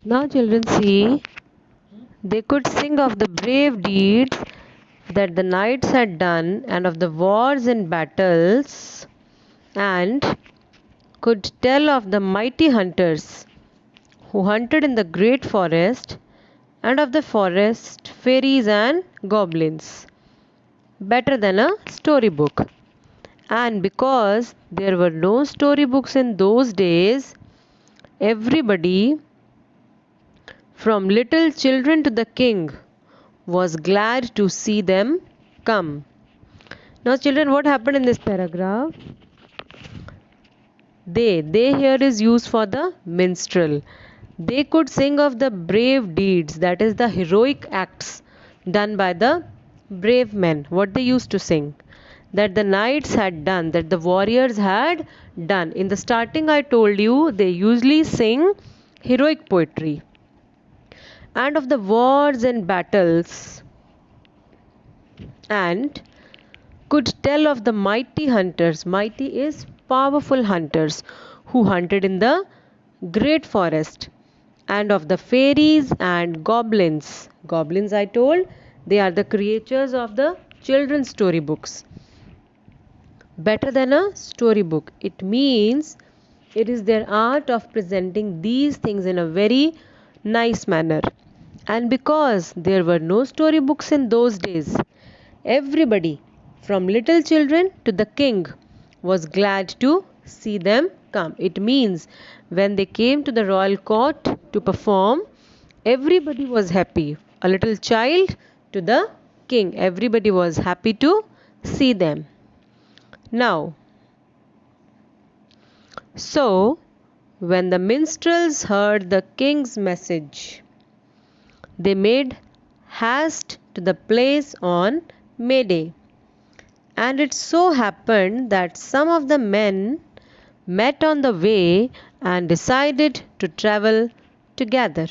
Now, children, see, they could sing of the brave deeds that the knights had done and of the wars and battles, and could tell of the mighty hunters who hunted in the great forest, and of the forest fairies and goblins better than a storybook. And because there were no storybooks in those days, everybody, from little children to the king, was glad to see them come. Now, children, what happened in this paragraph? They here is used for the minstrel. They could sing of the brave deeds, that is, the heroic acts done by the brave men. What they used to sing, that the knights had done, that the warriors had done. In the starting, I told you they usually sing heroic poetry, and of the wars and battles, and could tell of the mighty hunters. Mighty is powerful hunters who hunted in the great forest, and of the fairies and goblins. Goblins, I told, they are the creatures of the children's storybooks. Better than a storybook. It means it is their art of presenting these things in a very nice manner. And because there were no storybooks in those days, everybody, from little children to the king, was glad to see them come. It means when they came to the royal court to perform, everybody was happy. A little child to the king, everybody was happy to see them. Now, so when the minstrels heard the king's message, they made haste to the place on May Day. And it so happened that some of the men met on the way and decided to travel together.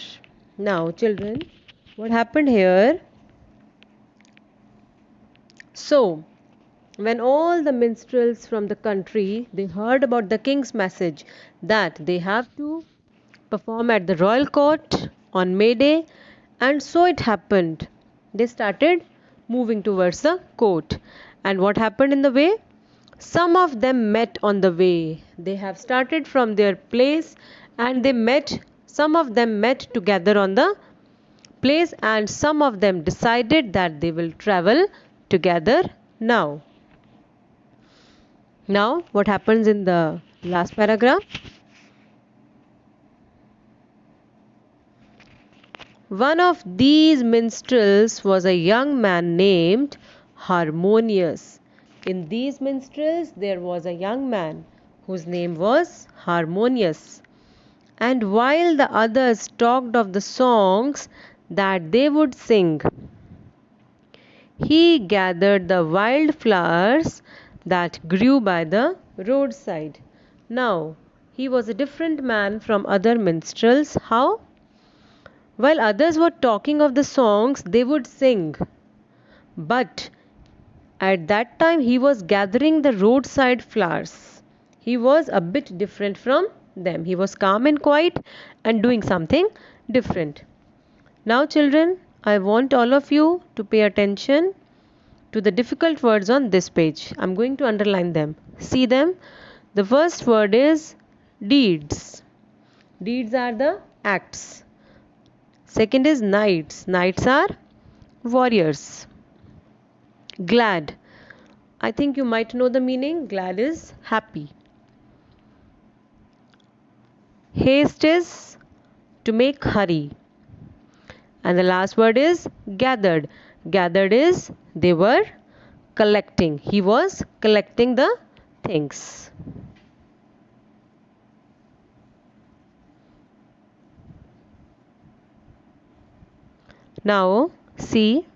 Now, children, what happened here? So, when all the minstrels from the country they heard about the king's message that they have to perform at the royal court on May Day, and so it happened. They started moving towards the court. And what happened in the way? Some of them met on the way. They have started from their place and they met, some of them met together on the place, and some of them decided that they will travel together now. Now, what happens in the last paragraph? One of these minstrels was a young man named Harmonious. In these minstrels, there was a young man whose name was Harmonious. And while the others talked of the songs that they would sing, he gathered the wild flowers that grew by the roadside. Now, he was a different man from other minstrels. How? While others were talking of the songs they would sing, but at that time he was gathering the roadside flowers. He was a bit different from them. He was calm and quiet and doing something different. Now, children, I want all of you to pay attention to the difficult words on this page. I'm going to underline them. See them. The first word is deeds. Deeds are the acts. Second is knights. Knights are warriors. Glad. I think you might know the meaning. Glad is happy. Haste is to make hurry. And the last word is gathered. Gathered is they were collecting. He was collecting the things. Now, see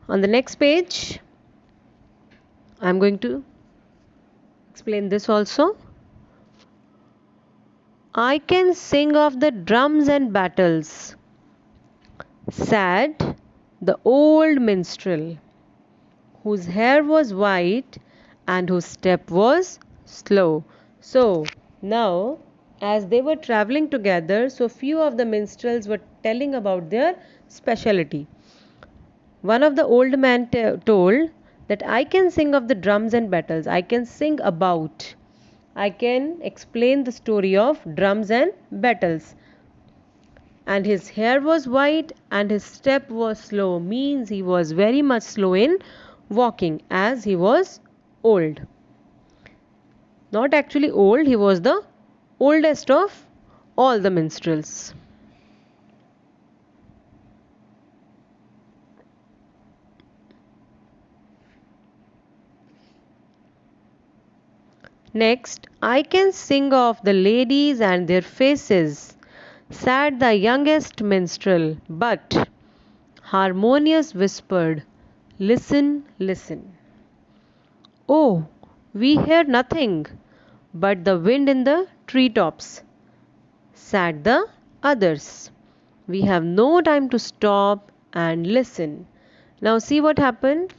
on the next page, I am going to explain this also. I can sing of the drums and battles, said the old minstrel, whose hair was white and whose step was slow. So, now As they were traveling together, so few of the minstrels were telling about their specialty. One of the old men told that I can sing of the drums and battles. I can sing about. I can explain the story of drums and battles. And his hair was white and his step was slow, means he was very much slow in walking as he was old. Not actually old, he was the oldest of all the minstrels. Next, I can sing of the ladies and their faces, said the youngest minstrel, but Harmonious whispered, listen, listen. Oh, we hear nothing but the wind in the treetops, said the others. We have no time to stop and listen. Now, see what happened.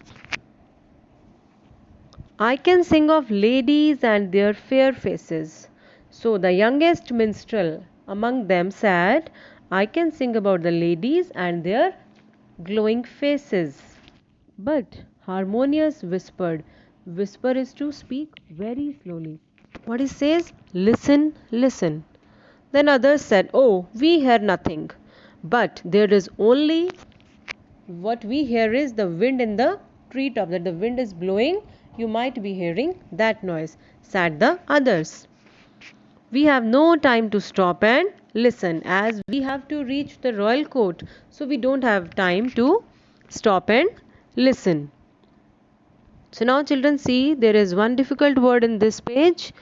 I can sing of ladies and their fair faces. So, the youngest minstrel among them said, I can sing about the ladies and their glowing faces. But Harmonious whispered, whisper is to speak very slowly. What he says, listen, listen. Then others said, oh, we hear nothing. But there is only what we hear is the wind in the treetop, that the wind is blowing. You might be hearing that noise, said the others. We have no time to stop and listen as we have to reach the royal court. So we don't have time to stop and listen. So now children, see, there is one difficult word in this page.